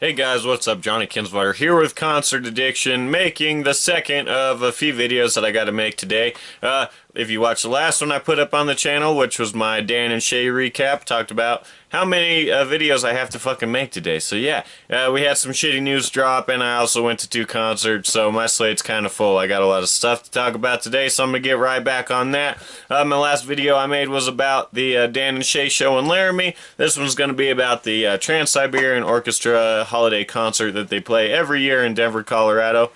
Hey guys, what's up? Johnny Kinswater here with Concert Addiction, making the second of a few videos that I got to make today. If you watched the last one I put up on the channel, which was my Dan and Shay recap, talked about how many videos I have to fucking make today. So yeah, we had some shitty news drop, and I also went to 2 concerts, so my slate's kind of full. I got a lot of stuff to talk about today, so I'm going to get right back on that. My last video I made was about the Dan and Shay show in Laramie. This one's going to be about the Trans Siberian Orchestra holiday concert that they play every year in Denver, Colorado.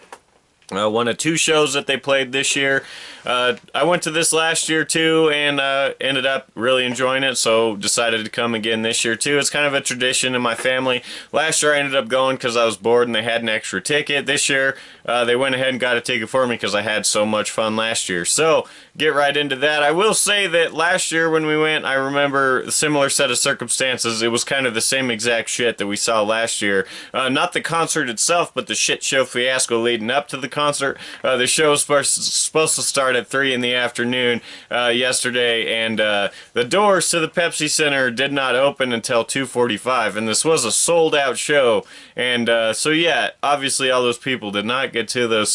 One of 2 shows that they played this year. I went to this last year too, and ended up really enjoying it, so decided to come again this year too. It's kind of a tradition in my family. Last year I ended up going because I was bored and they had an extra ticket. This year they went ahead and got a ticket for me because I had so much fun last year. So get right into that. I will say that last year when we went, I remember a similar set of circumstances. It was kind of the same exact shit that we saw last year. Not the concert itself, but the shit show fiasco leading up to the concert. The show was supposed to start at 3 in the afternoon yesterday, and the doors to the Pepsi Center did not open until 2:45, and this was a sold-out show. And so yeah, obviously all those people did not get to their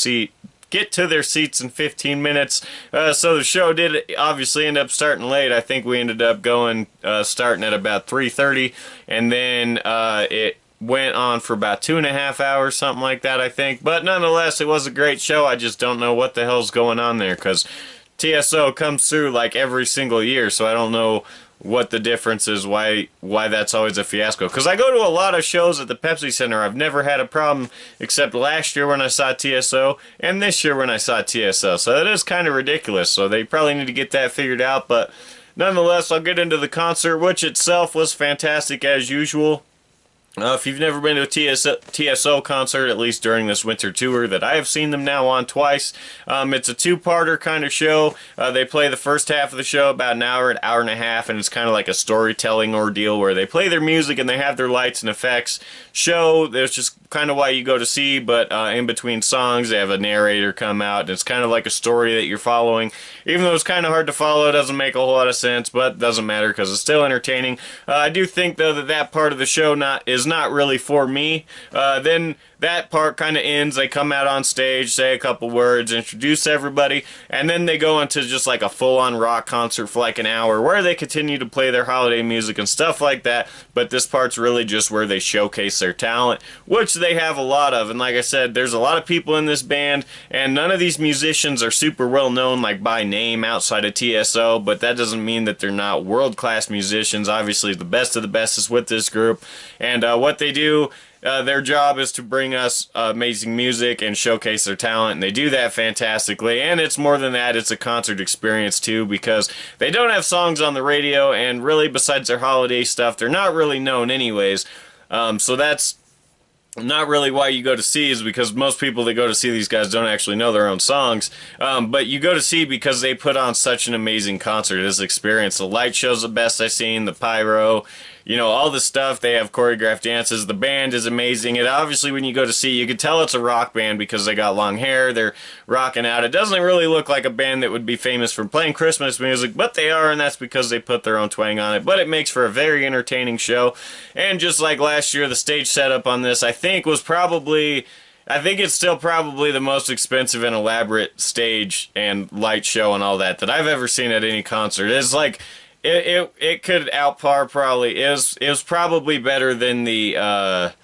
seats in 15 minutes. So the show did obviously end up starting late. I think we ended up going starting at about 3:30, and then it went on for about 2.5 hours, something like that, I think. But nonetheless, it was a great show. I just don't know what the hell's going on there, because TSO comes through like every single year, so I don't know what the difference is, why that's always a fiasco. Because I go to a lot of shows at the Pepsi Center. I've never had a problem, except last year when I saw TSO, and this year when I saw TSO. So that is kind of ridiculous, so they probably need to get that figured out. But nonetheless, I'll get into the concert, which itself was fantastic as usual. If you've never been to a TSO concert, at least during this winter tour that I have seen them now on twice, it's a 2-parter kind of show. They play the first half of the show about an hour and a half, and it's kind of like a storytelling ordeal where they play their music and they have their lights and effects show. There's just kind of why you go to see, but in between songs they have a narrator come out, and it's kind of like a story that you're following. Even though it's kind of hard to follow, it doesn't make a whole lot of sense, but it doesn't matter because it's still entertaining. I do think though that part of the show is not really for me. Then that part kind of ends. They come out on stage, say a couple words, introduce everybody, and then they go into just like a full-on rock concert for like an hour where they continue to play their holiday music and stuff like that. But this part's really just where they showcase their talent, which they have a lot of. And like I said, there's a lot of people in this band, and none of these musicians are super well known like by name outside of TSO, but that doesn't mean that they're not world-class musicians. Obviously the best of the best is with this group, and what they do, their job is to bring us amazing music and showcase their talent, and they do that fantastically. And it's more than that, it's a concert experience too, because they don't have songs on the radio, and really besides their holiday stuff, they're not really known anyways. So that's not really why you go to see, is because most people that go to see these guys don't actually know their own songs. But you go to see because they put on such an amazing concert. This experience, the light show's the best I've seen, the pyro, you know, all the stuff. They have choreographed dances. The band is amazing. And obviously when you go to see, you can tell it's a rock band because they got long hair, they're rocking out. It doesn't really look like a band that would be famous for playing Christmas music, but they are, and that's because they put their own twang on it. But it makes for a very entertaining show. And just like last year, the stage setup on this, I think it's still probably the most expensive and elaborate stage and light show and all that I've ever seen at any concert. It's like, it could outpar probably, it was probably better than the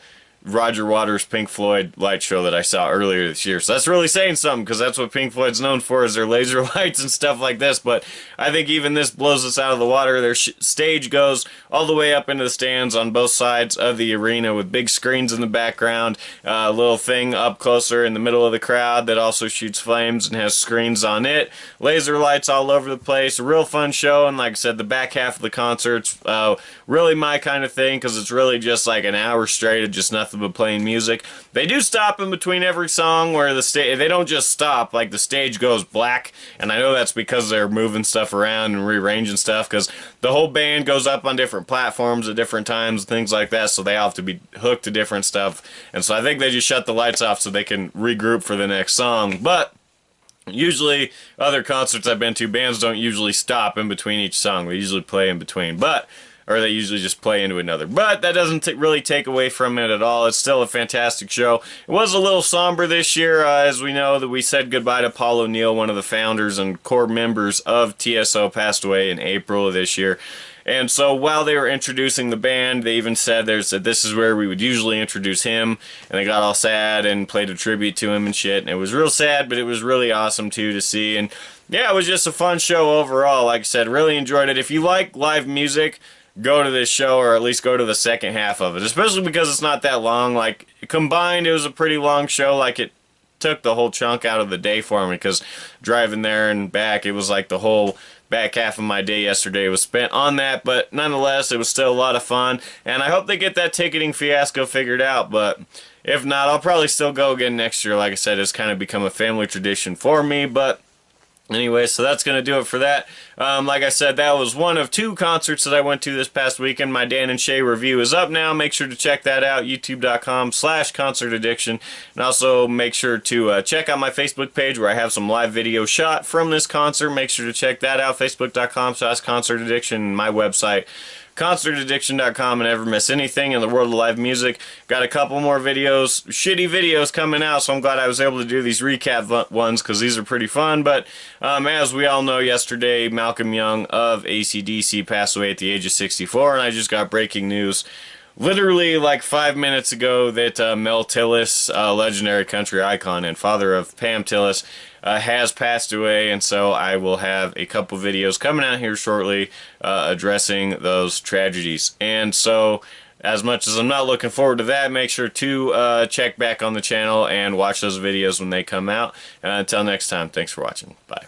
Roger Waters Pink Floyd light show that I saw earlier this year. So that's really saying something, because that's what Pink Floyd's known for, is their laser lights and stuff like this. But I think even this blows us out of the water. Their stage goes all the way up into the stands on both sides of the arena with big screens in the background, a little thing up closer in the middle of the crowd that also shoots flames and has screens on it, laser lights all over the place. A real fun show, and like I said, the back half of the concert's really my kind of thing, because it's really just like an hour straight of just nothing but playing music. They do stop in between every song where they don't just stop, like the stage goes black, and I know that's because they're moving stuff around and rearranging stuff, because the whole band goes up on different platforms at different times and things like that, so they all have to be hooked to different stuff, and so I think they just shut the lights off so they can regroup for the next song. But usually, other concerts I've been to, bands don't usually stop in between each song. They usually play in between. But or they usually just play into another. But that doesn't really take away from it at all. It's still a fantastic show. It was a little somber this year, as we know that we said goodbye to Paul O'Neill, one of the founders and core members of TSO, passed away in April of this year. And so while they were introducing the band, they even said that this is where we would usually introduce him, and they got all sad and played a tribute to him and shit, and it was real sad, but it was really awesome too to see. And yeah, it was just a fun show overall. Like I said, really enjoyed it. If you like live music, go to this show, or at least go to the second half of it, especially because it's not that long. Like, combined, it was a pretty long show. Like, it took the whole chunk out of the day for me, because driving there and back, it was like the whole back half of my day yesterday was spent on that. But nonetheless, it was still a lot of fun, and I hope they get that ticketing fiasco figured out. But if not, I'll probably still go again next year. Like I said, it's kind of become a family tradition for me. But anyway, so that's going to do it for that. Like I said, that was one of 2 concerts that I went to this past weekend. My Dan and Shay review is up now. Make sure to check that out, youtube.com/concertaddiction. And also make sure to check out my Facebook page where I have some live video shot from this concert. Make sure to check that out, facebook.com/concertaddiction, and my website, concertaddiction.com, and never miss anything in the world of live music. Got a couple more videos, shitty videos coming out, so I'm glad I was able to do these recap ones, because these are pretty fun. But as we all know, yesterday Malcolm Young of AC/DC passed away at the age of 64, and I just got breaking news literally like 5 minutes ago that Mel Tillis, legendary country icon and father of Pam Tillis, has passed away. And so I will have a couple videos coming out here shortly addressing those tragedies. And so, as much as I'm not looking forward to that, make sure to check back on the channel and watch those videos when they come out. Until next time, thanks for watching. Bye.